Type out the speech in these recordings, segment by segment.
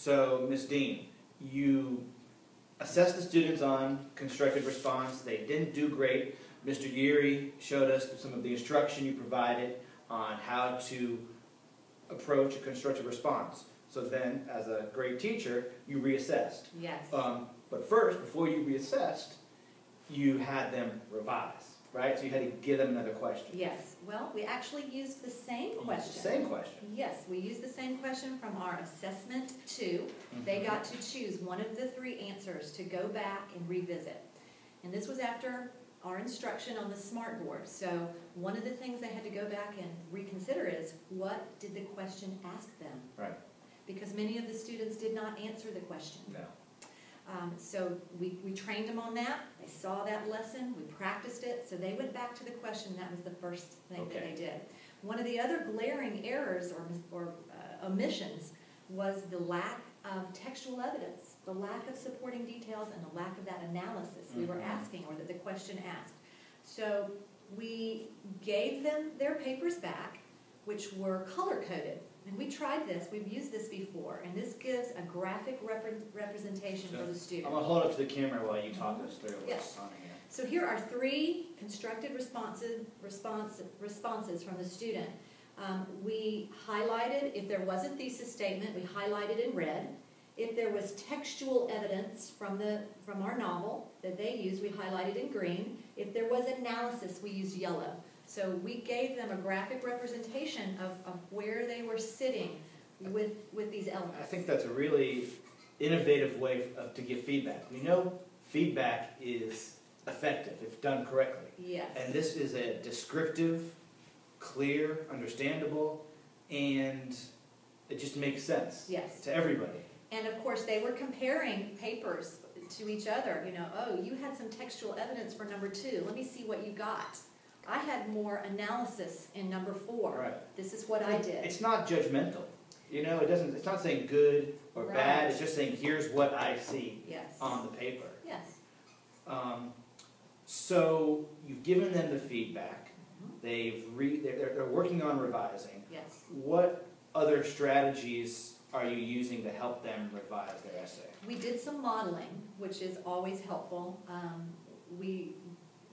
So, Ms. Dean, you assessed the students on constructive response. They didn't do great. Mr. Geary showed us some of the instruction you provided on how to approach a constructive response. So then, as a great teacher, you reassessed. Yes. But first, before you reassessed, you had them revise, right? So you had to give them another question. Yes. Well, we actually used the same question. The same question. Yes, we used the same question from our assessment 2. They got to choose one of the 3 answers to go back and revisit. And this was after our instruction on the smart board. So one of the things they had to go back and reconsider is, what did the question ask them? Right. Because many of the students did not answer the question. No. So we trained them on that. They saw that lesson. We practiced it. So they went back to the question. That was the first thing that they did. One of the other glaring errors or omissions was the lack of textual evidence, the lack of supporting details, and the lack of that analysis we were asking, or that the question asked. So we gave them their papers back, which were color-coded. And we tried this, we've used this before, and this gives a graphic representation for the student. I'm going to hold up to the camera while you talk us through what's on here. So here are 3 constructed responses from the student. We highlighted, if there was a thesis statement, we highlighted in red. If there was textual evidence from our novel that they used, we highlighted in green. If there was analysis, we used yellow. So we gave them a graphic representation of where they were sitting with these elements. I think that's a really innovative way to give feedback. We know feedback is effective if done correctly. Yes. And this is a descriptive, clear, understandable, and it just makes sense to everybody. And of course, they were comparing papers to each other. You know, oh, you had some textual evidence for number 2. Let me see what you got. I had more analysis in number 4. Right. This is what I did. It's not judgmental. You know, it's not saying good or bad. It's just saying, here's what I see on the paper. Yes. So you've given them the feedback. They're working on revising. Yes. What other strategies are you using to help them revise their essay? We did some modeling, which is always helpful. We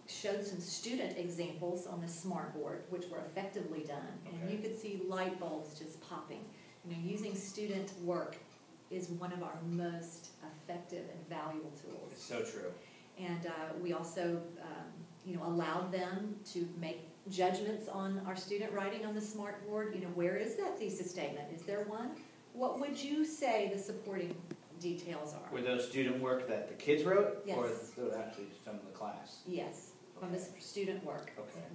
showed some student examples on the smart board, which were effectively done. And you could see light bulbs just popping. You know, using student work is one of our most effective and valuable tools. It's so true. And we also, allowed them to make judgments on our student writing on the smart board. You know, where is that thesis statement? Is there one? What would you say the supporting details are? Were those student work that the kids wrote? Yes. Or those actually some of the class? Yes, from the student work. Okay.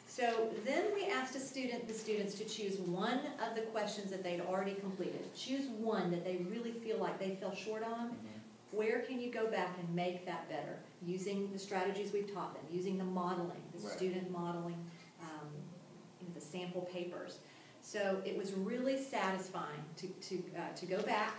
So then we asked the students to choose one of the questions that they'd already completed. Choose one that they really feel like they fell short on. Where can you go back and make that better? Using the strategies we've taught them, using the modeling, the student modeling, the sample papers. So it was really satisfying to go back,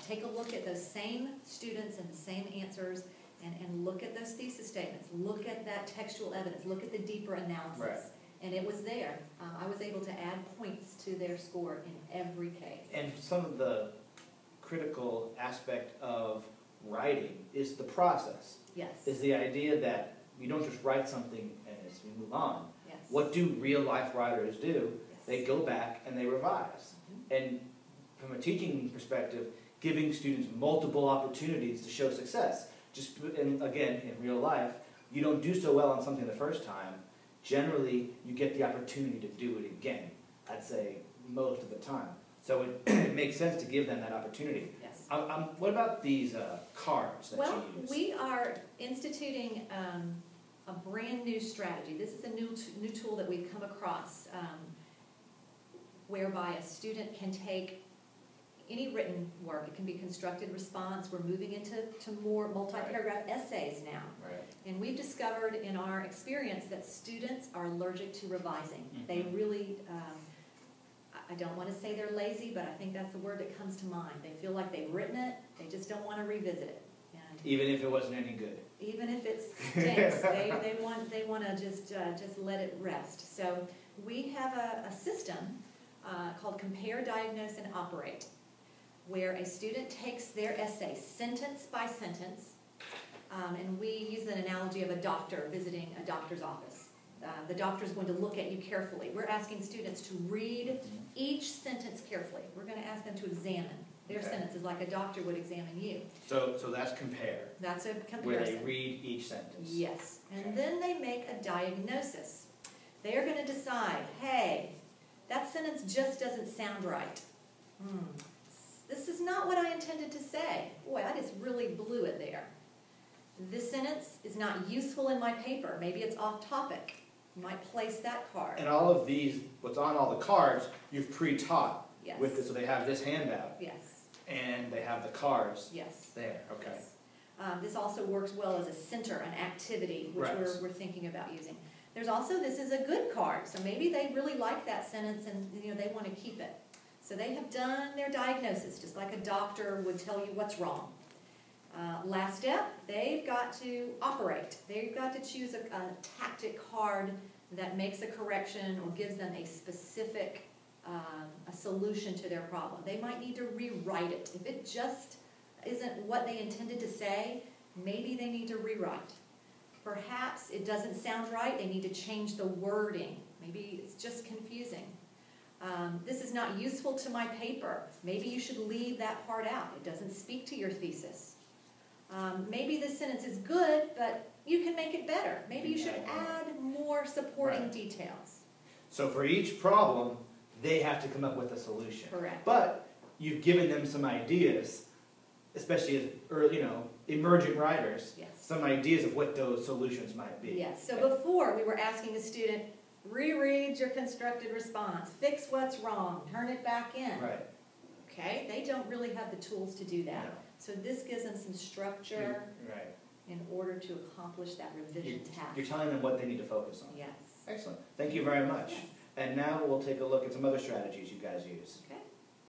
take a look at those same students and the same answers, and look at those thesis statements, look at that textual evidence, look at the deeper analysis. And it was there. I was able to add points to their score in every case. And some of the critical aspect of writing is the process. Yes. Is the idea that you don't just write something and we move on. Yes. What do real life writers do? They go back and they revise. And from a teaching perspective, giving students multiple opportunities to show success. And again, in real life, you don't do so well on something the first time. Generally, you get the opportunity to do it again, I'd say most of the time. So it makes sense to give them that opportunity. Yes. What about these cards that you use? We are instituting a brand new strategy. This is a new tool that we've come across whereby a student can take any written work. It can be constructed response. We're moving into more multi-paragraph essays now. Right. And we've discovered in our experience that students are allergic to revising. They really, I don't want to say they're lazy, but I think that's the word that comes to mind. They feel like they've written it, they just don't want to revisit it. And even if it wasn't any good. Even if it stinks, they want to just let it rest. So we have a system called Compare, Diagnose, and Operate. where a student takes their essay sentence by sentence, and we use an analogy of a doctor visiting a doctor's office. The doctor is going to look at you carefully. We're asking students to read each sentence carefully. We're going to ask them to examine their sentences like a doctor would examine you. So that's compare. That's a comparison. Where they read each sentence. Yes. And then they make a diagnosis. They are going to decide, hey, that sentence just doesn't sound right. This is not what I intended to say. Boy, I just really blew it there. This sentence is not useful in my paper. Maybe it's off topic. You might place that card. And all of these, what's on all the cards, you've pre-taught Yes. with this. So they have this handout. Yes. And they have the cards Yes. there. Okay. Yes. This also works well as a center, an activity, which Right. we're thinking about using. There's also, this is a good card, so maybe they really like that sentence and they want to keep it. So they have done their diagnosis, just like a doctor would tell you what's wrong. Last step, they've got to operate. They've got to choose a tactic card that makes a correction or gives them a specific a solution to their problem. They might need to rewrite it. If it just isn't what they intended to say, maybe they need to rewrite. Perhaps it doesn't sound right, they need to change the wording. Maybe it's just confusing. This is not useful to my paper. Maybe you should leave that part out. It doesn't speak to your thesis. Maybe this sentence is good, but you can make it better. Maybe you should add more supporting details. So for each problem, they have to come up with a solution. Correct. But you've given them some ideas, especially as early, emergent writers, Yes. some ideas of what those solutions might be. Yes. So before we were asking the student, reread your constructed response, fix what's wrong, turn it back in. Right. Okay, they don't really have the tools to do that. No. So this gives them some structure Right. in order to accomplish that revision task. You're telling them what they need to focus on. Yes. Excellent. Thank you very much. Yes. And now we'll take a look at some other strategies you guys use. Okay.